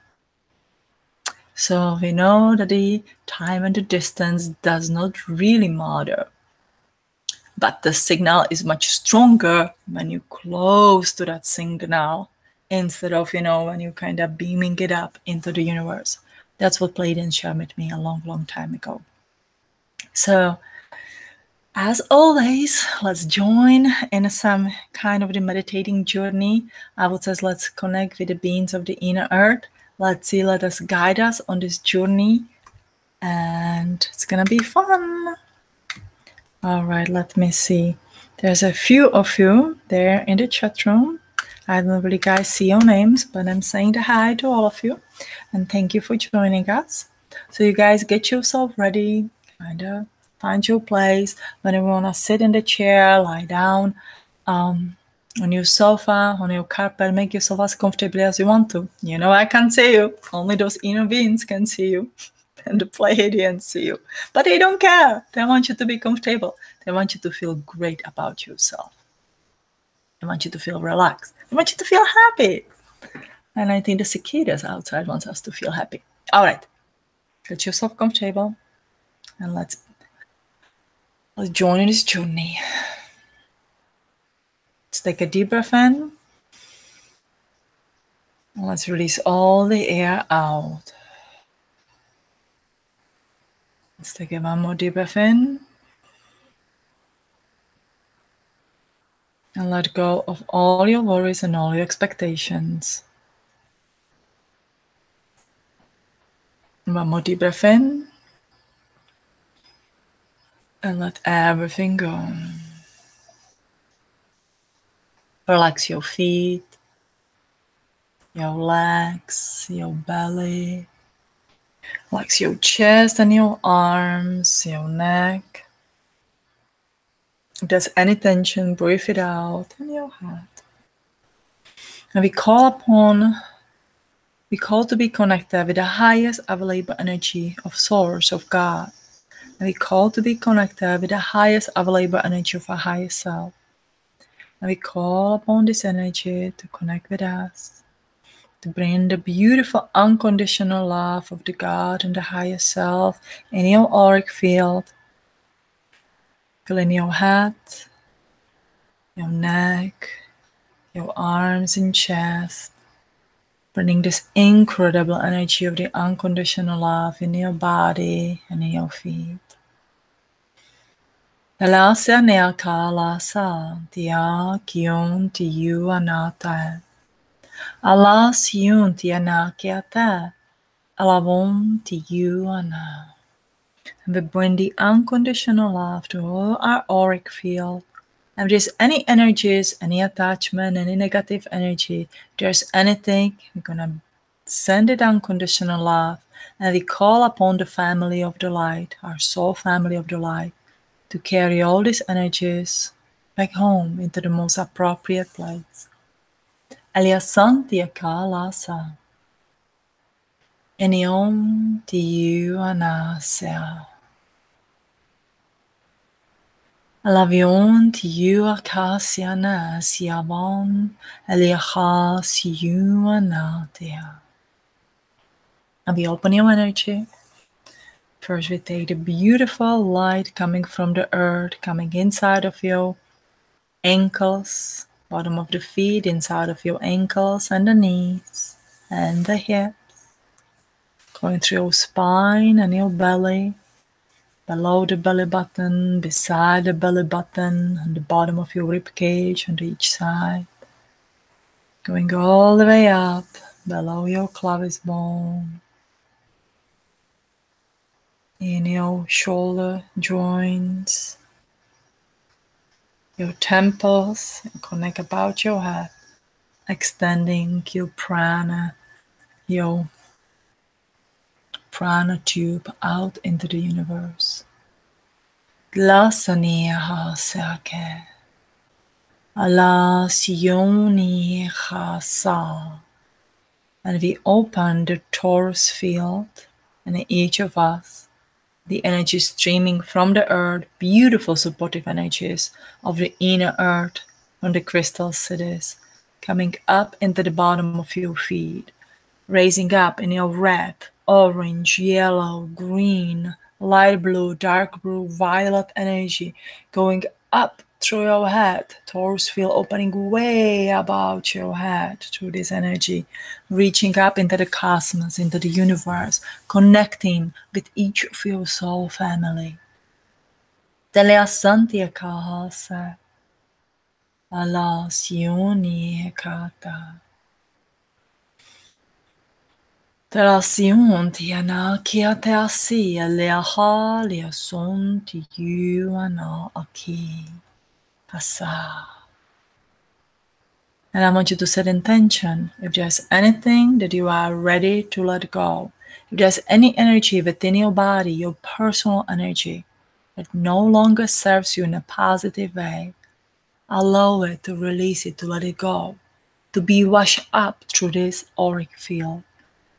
So we know that the time and the distance does not really matter. But the signal is much stronger when you're close to that signal instead of, when you're kind of beaming it up into the universe. That's what Pleiadians shared with me a long, long time ago. So as always, let's join in some kind of the meditating journey. I would say let's connect with the beings of the inner earth. Let us guide us on this journey. And it's going to be fun. All right, let me see. There's a few of you there in the chat room. I don't really guys see your names, but I'm saying hi to all of you. And thank you for joining us. So you guys get yourself ready. Find your place. When you want to sit in the chair, lie down on your sofa, on your carpet, make yourself as comfortable as you want to. I can't see you. Only those inner beings can see you. And the Pleiadians see you. But they don't care. They want you to be comfortable. They want you to feel great about yourself. They want you to feel relaxed. They want you to feel happy. And I think the cicadas outside wants us to feel happy. All right. Get yourself comfortable. And let's join in this journey. Let's take a deep breath in. Let's release all the air out. Let's take one more deep breath in. And let go of all your worries and all your expectations. One more deep breath in. And let everything go. Relax your feet, your legs, your belly. Relax your chest and your arms, your neck. If there's any tension, breathe it out in your head. And we call to be connected with the highest available energy of Source, of God. And we call to be connected with the highest available energy of our highest self. And we call upon this energy to connect with us, to bring the beautiful unconditional love of the God and the higher self in your auric field. Feel in your head, your neck, your arms and chest. Bringing this incredible energy of the unconditional love in your body and in your feet. Alasia neaka lasa dia kion ti you anata. Alas yun ti anakiata. Alavon ti you ana. And we bring the unconditional love to all our auric field. And if there's any energies, any attachment, any negative energy, if there's anything, we're gonna send it unconditional love. And we call upon the family of the light, our soul family of the light, to carry all these energies back home into the most appropriate place. Aliasantia kalasa. Eniom tiu anasya. Alavion tiu akasiana siavon eliaha siu anatia. And we open your energy. First we take the beautiful light coming from the earth, coming inside of your ankles, bottom of the feet, inside of your ankles and the knees and the hips, going through your spine and your belly, below the belly button, beside the belly button, on the bottom of your rib cage on each side, going all the way up below your pelvis bone, in your shoulder joints, your temples, and connect about your head, extending your prana tube out into the universe. Glasaniha sake. Alasioni hasa. And we open the torus field in each of us. The energy streaming from the earth, beautiful supportive energies of the inner earth, from the crystal cities, coming up into the bottom of your feet, raising up in your red, orange, yellow, green, light blue, dark blue, violet energy, going up through your head, torus field opening way above your head through this energy, reaching up into the cosmos, into the universe, connecting with each of your soul family. Telea Santia Kahasa, Allah Sioni Kata. Terasion tiana kia te asia lea ha lea son ti you ana aki. Hasa. And I want you to set intention. If there's anything that you are ready to let go, if there's any energy within your body, your personal energy, that no longer serves you in a positive way, allow it to release it, to let it go, to be washed up through this auric field.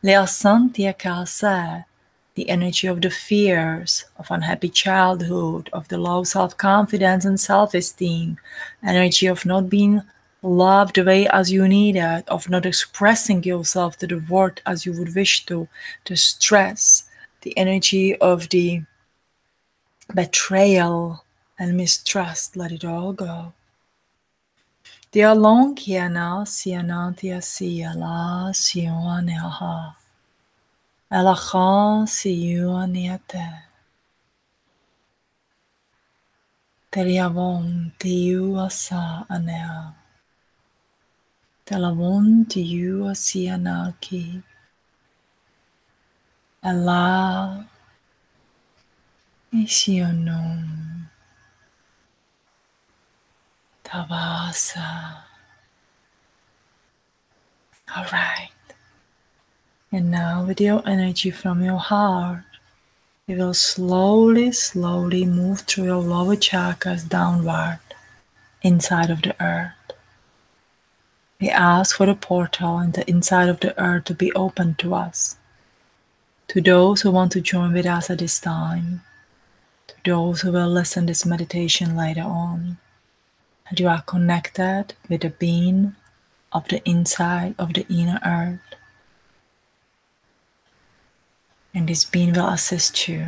Lea Santia Kasa, the energy of the fears, of unhappy childhood, of the low self-confidence and self-esteem, energy of not being loved the way as you needed, of not expressing yourself to the world as you would wish to, the stress, the energy of the betrayal and mistrust, let it all go. Dia long kiana siana dia siala sioaneha. Elacha siuaniate. Teriavon tiuasa anea. Telavon tiuasianaki. Ela isionom. Tavasa. All right. And now with your energy from your heart, you will slowly, slowly move through your lower chakras downward, inside of the earth. We ask for the portal in the inside of the earth to be open to us. To those who want to join with us at this time, to those who will listen this meditation later on, that you are connected with the being of the inside of the inner earth. And this being will assist you.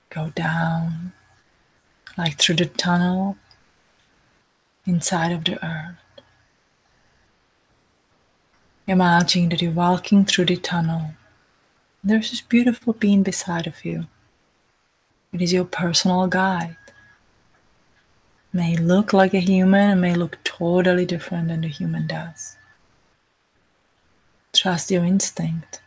Go down, like through the tunnel inside of the earth. Imagine that you're walking through the tunnel. There's this beautiful being beside of you. It is your personal guide. May look like a human and may look totally different than the human does. Trust your instinct.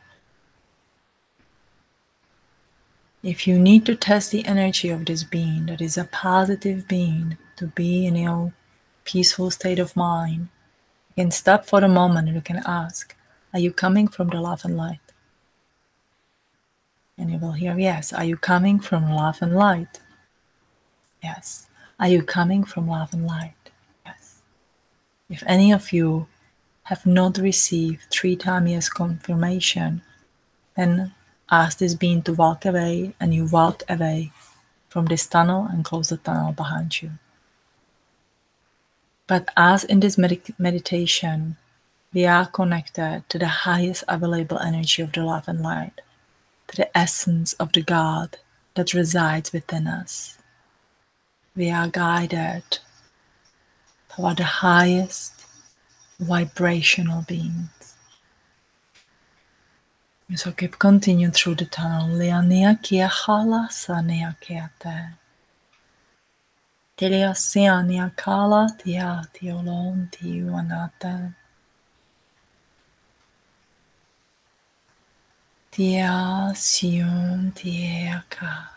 If you need to test the energy of this being, that is a positive being, to be in your peaceful state of mind, you can stop for a moment and you can ask, are you coming from the love and light? And you will hear, yes. Are you coming from love and light? Yes. Are you coming from love and light? Yes. If any of you have not received 3 times yes confirmation, then ask this being to walk away, and you walk away from this tunnel and close the tunnel behind you. But as in this meditation, we are connected to the highest available energy of the love and light, to the essence of the God that resides within us. We are guided toward the highest vibrational beings. So keep continuing through the tunnel. Leania kia hala sania kiate. Tilia siania kala tia tiolon tiuanata. Tia siun tieka.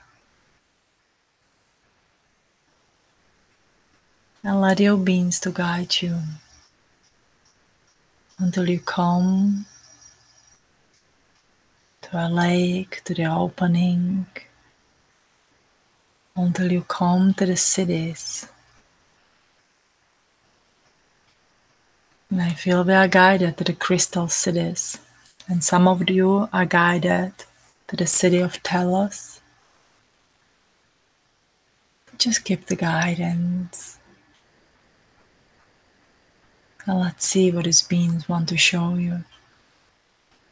And let your beings to guide you until you come to a lake, to the opening, until you come to the cities. And I feel we are guided to the crystal cities. And some of you are guided to the city of Telos. Just keep the guidance. And let's see what these beings want to show you.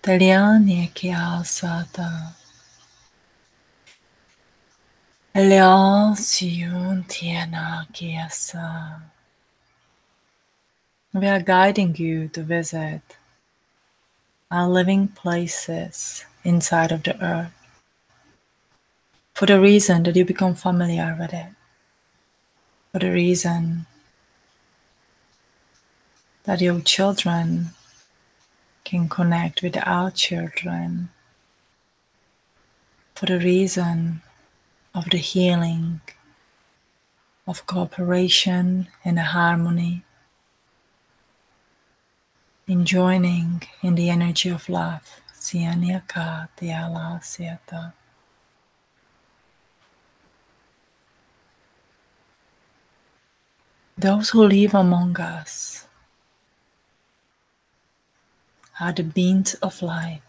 Teliani kia sata. Elian siun tiena kiasa. We are guiding you to visit our living places inside of the earth, for the reason that you become familiar with it, for the reason that your children can connect with our children, for the reason of the healing, of cooperation and harmony, in joining in the energy of love. Sianiaka tiala siata. Those who live among us are the beings of light.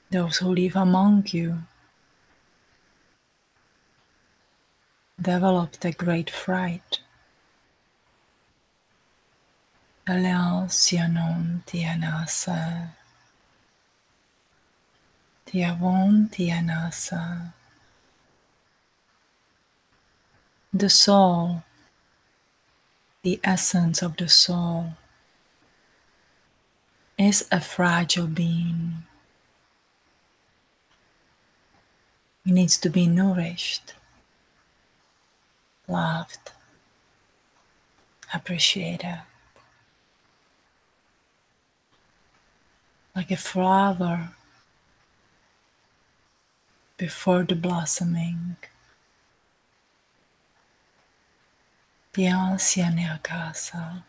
Those who live among you developed a great fright. Sianon tianasa. Tiavon tianasa. The soul, the essence of the soul, is a fragile being. It needs to be nourished, loved, appreciated. Like a flower before the blossoming. Piansianiakasa,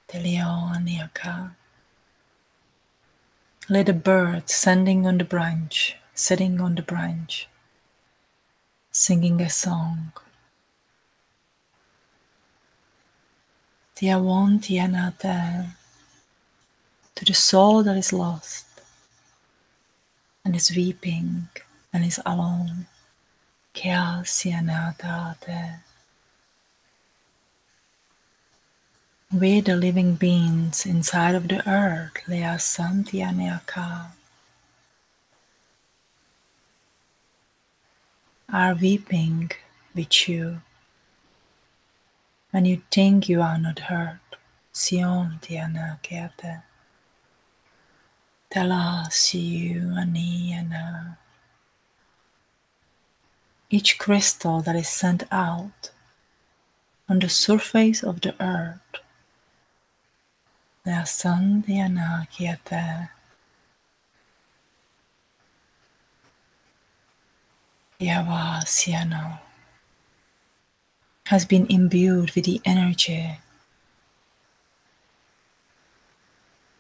Teleoniaka. Let a bird sitting on the branch, singing a song. Tiawon tianate, to the soul that is lost and is weeping and is alone. Kia sianatate. We, the living beings inside of the earth, Lea Santianeaka, are weeping with you when you think you are not heard. Sion Tianakeate. Tela siu aniana. Each crystal that is sent out on the surface of the earth, Lea Santianakeate. Yava Siano, has been imbued with the energy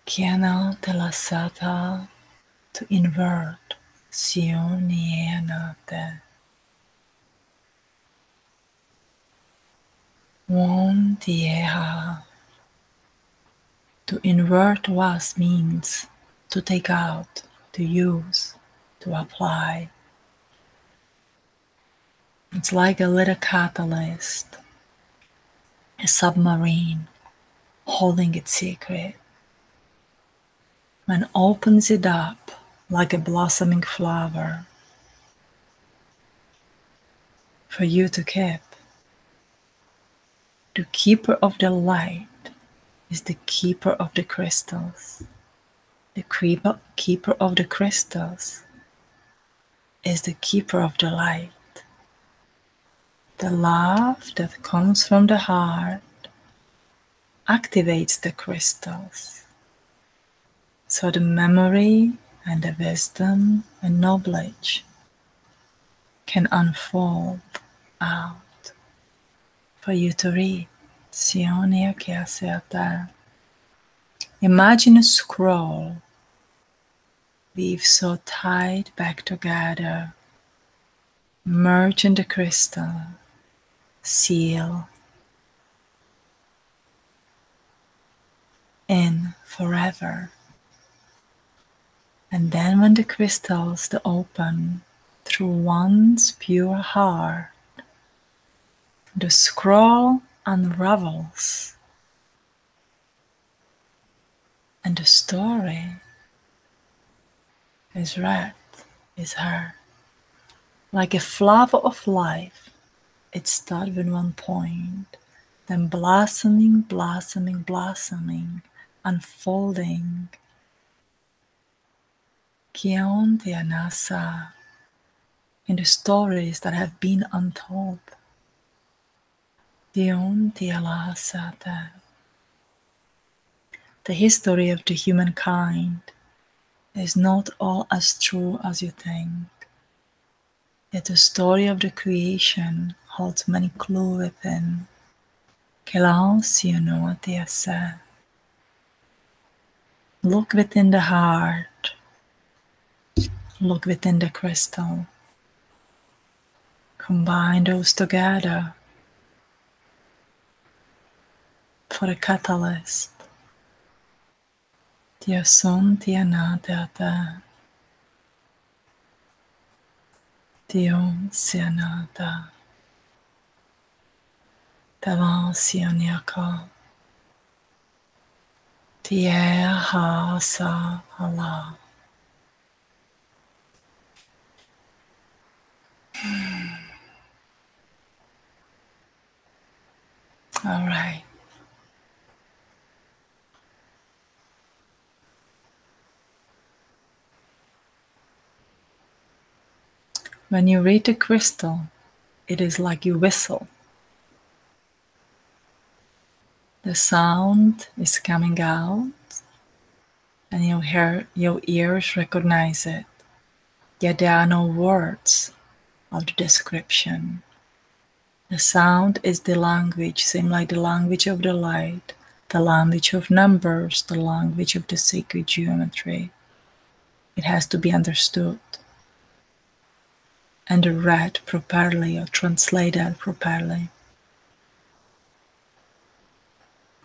Kiana telasata, to invert Sionienate. Won tieha, to invert was means to take out, to use, to apply. It's like a little catalyst, a submarine holding its secret. When opens it up like a blossoming flower for you to keep. The keeper of the light is the keeper of the crystals. The keeper of the crystals is the keeper of the light. The love that comes from the heart activates the crystals. So the memory and the wisdom and knowledge can unfold out for you to read. Sionia Kiaseata. Imagine a scroll weave so tied back together, merge in the crystal, seal in forever. And then when the crystals they open through one's pure heart, the scroll unravels and the story is read, is heard. Like a flower of life, it starts with one point, then blossoming, blossoming, blossoming, unfolding. Kion Tianasa, in the stories that have been untold. Dion Tialasata, the history of the humankind is not all as true as you think. Yet the story of the creation holds many clues within. Kelao Sionoatiasa. Look within the heart. Look within the crystal. Combine those together for a catalyst. Tia son tia na teata. Dion sianata. Talan sianiaka. Tia ha sa ala. All right. When you read the crystal, it is like you whistle. The sound is coming out, and your ears recognize it. Yet there are no words of the description. The sound is the language, same like the language of the light, the language of numbers, the language of the sacred geometry. It has to be understood and read properly or translated properly.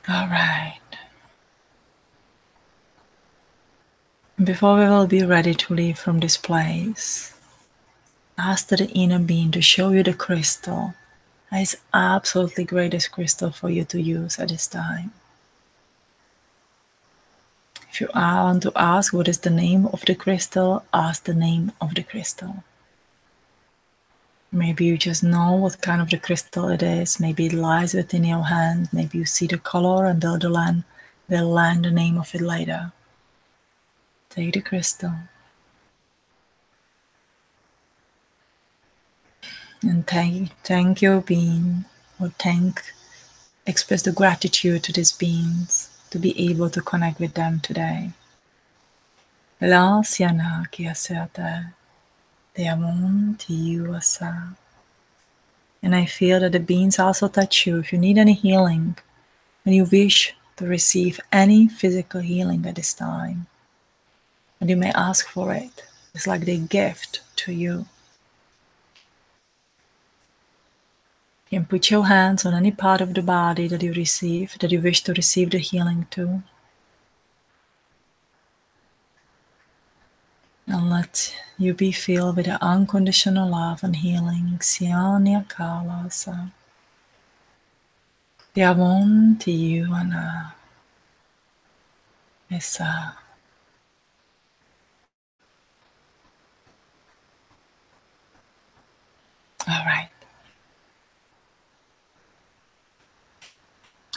All right. Before we will be ready to leave from this place, ask the inner being to show you the crystal. That is absolutely greatest crystal for you to use at this time. If you want to ask what is the name of the crystal, ask the name of the crystal. Maybe you just know what kind of the crystal it is. Maybe it lies within your hand. Maybe you see the color and will learn the name of it later. Take the crystal. And thank your being, or express the gratitude to these beings to be able to connect with them today. La siana kiasete, deamon tiuasa. And I feel that the beings also touch you. If you need any healing, and you wish to receive any physical healing at this time, and you may ask for it. It's like they gift to you. You can put your hands on any part of the body that you wish to receive the healing to. And let you be filled with the unconditional love and healing. Sianya Kalasa. Yavon Tiyuana. Esa. All right.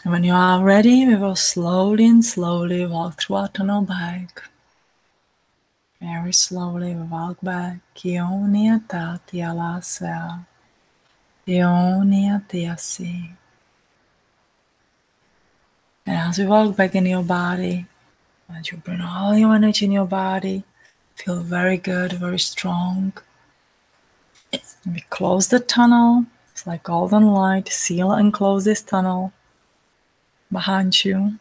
And when you are ready, we will slowly walk through our tunnel back. Very slowly we walk back. Kionia tatia lasa. Kionia tiasi. And as we walk back in your body, as you bring all your energy in your body, feel very good, very strong. And we close the tunnel. It's like golden light. Seal and close this tunnel behind you.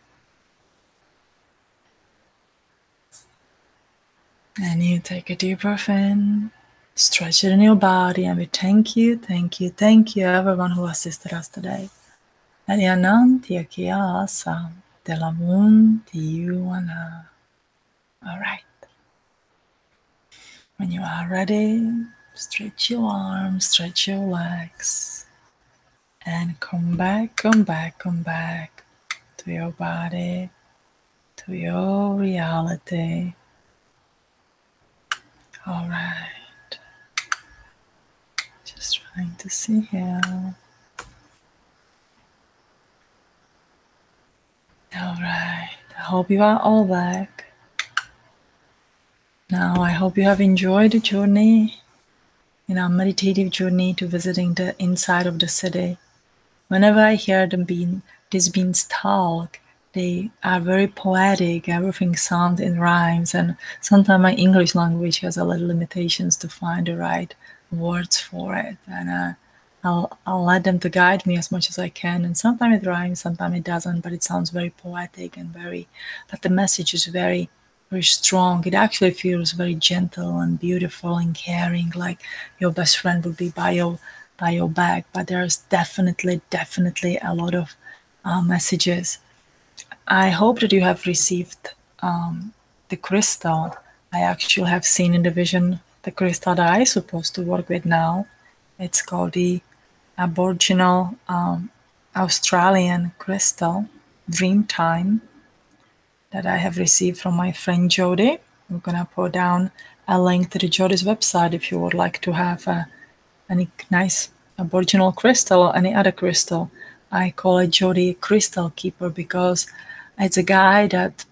And you take a deep breath in, stretch it in your body, and we thank you, everyone who assisted us today. All right. When you are ready, stretch your arms, stretch your legs, and come back to your body, to your reality. All right. Just trying to see here. All right. I hope you are all back. Now, I hope you have enjoyed the journey, our meditative journey to visiting the inside of the city. Whenever I hear these beings talk, they are very poetic. Everything sounds in rhymes, and sometimes my English language has a little limitations to find the right words for it. And I'll let them to guide me as much as I can. And sometimes it rhymes, sometimes it doesn't, but it sounds very poetic and but the message is very, very strong. It actually feels very gentle and beautiful and caring, like your best friend would be by your back. But there's definitely a lot of messages. I hope that you have received the crystal. I actually have seen in the vision the crystal that I'm supposed to work with now. It's called the Aboriginal Australian crystal, Dreamtime, that I have received from my friend Jody. I'm going to put down a link to the Jody's website if you would like to have any nice Aboriginal crystal or any other crystal. I call it Jody Crystal Keeper because it's a guy that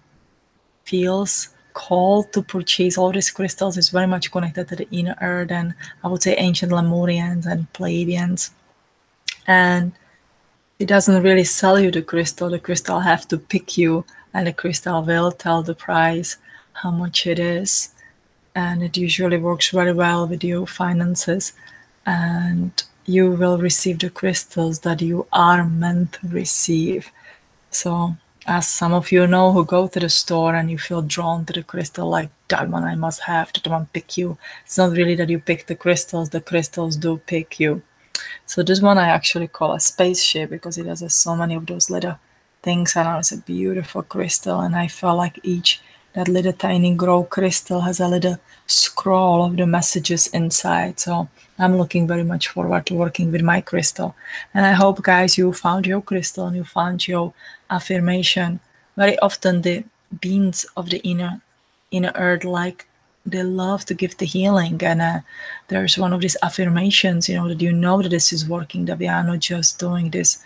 feels called to purchase all these crystals. Is very much connected to the inner earth and I would say ancient Lemurians and Pleiadians. And it doesn't really sell you the crystal. The crystal have to pick you, and the crystal will tell the price, how much it is. And it usually works very well with your finances. And you will receive the crystals that you are meant to receive. So, as some of you know who go to the store and you feel drawn to the crystal, like that one I must have, that one pick you. It's not really that you pick the crystals do pick you. So this one I actually call a spaceship because it has so many of those little things and it's a beautiful crystal, and I feel like each that little tiny grow crystal has a little scroll of the messages inside. So I'm looking very much forward to working with my crystal. And I hope, guys, you found your crystal and you found your affirmation. Very often the beings of the inner earth, like, they love to give the healing, and there's one of these affirmations, that that this is working, that we are not just doing this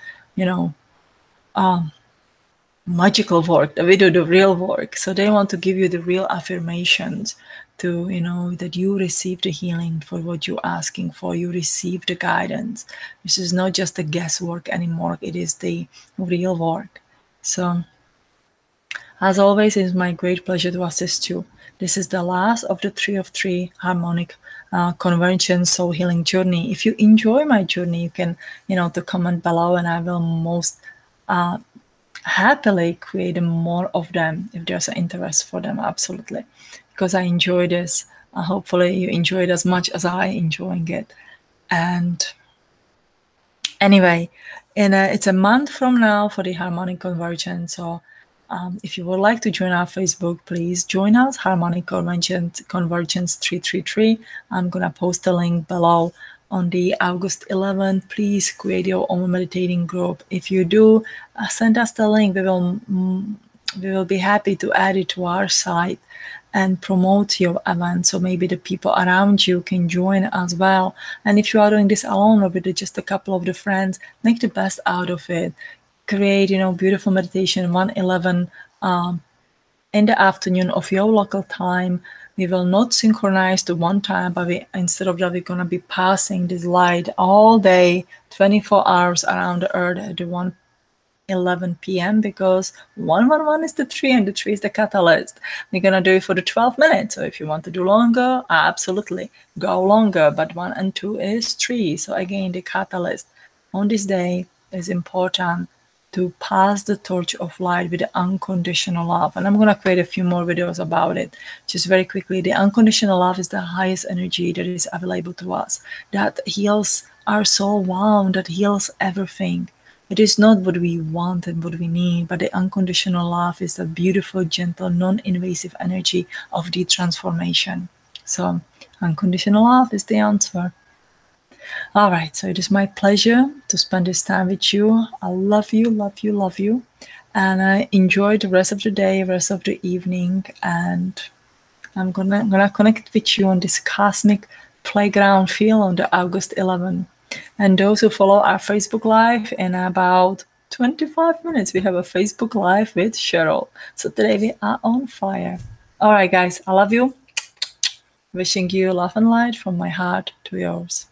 magical work, that we do the real work. So they want to give you the real affirmations to that you receive the healing for what you're asking for, you receive the guidance. This is not just the guesswork anymore, it is the real work. So as always, it is my great pleasure to assist you. This is the last of the 3 of 3 harmonic convergence soul healing journey. If you enjoy my journey, you can, to comment below, and I will most happily create more of them if there's an interest for them. Absolutely, because I enjoy this. Hopefully, you enjoy it as much as I enjoying it. And anyway, it's a month from now for the harmonic convergence. So if you would like to join our Facebook, please join us, Harmonic Convergence 333. I'm going to post a link below. On the August 11th, please create your own meditating group. If you do, send us the link. We will be happy to add it to our site and promote your event, so maybe the people around you can join as well. And if you are doing this alone or with just a couple of the friends, make the best out of it. Create, beautiful meditation 1:11 in the afternoon of your local time. We will not synchronize to one time, but instead of that, we're going to be passing this light all day, 24 hours around the earth at the 1:11 p.m. because 111 is the 3 and the 3 is the catalyst. We're going to do it for the 12 minutes. So if you want to do longer, absolutely go longer. But 1 and 2 is 3. So again, the catalyst on this day is important to pass the torch of light with the unconditional love. And I'm going to create a few more videos about it. Just very quickly, the unconditional love is the highest energy that is available to us, that heals our soul wound, that heals everything. It is not what we want and what we need, but the unconditional love is the beautiful, gentle, non-invasive energy of the transformation. So unconditional love is the answer. All right, so it is my pleasure to spend this time with you. I love you, love you, love you. And I enjoy the rest of the day, rest of the evening. And I'm gonna connect with you on this cosmic playground feel on the August 11th. And those who follow our Facebook Live, in about 25 minutes, we have a Facebook Live with Cheryl. So today we are on fire. All right, guys, I love you. Wishing you love and light from my heart to yours.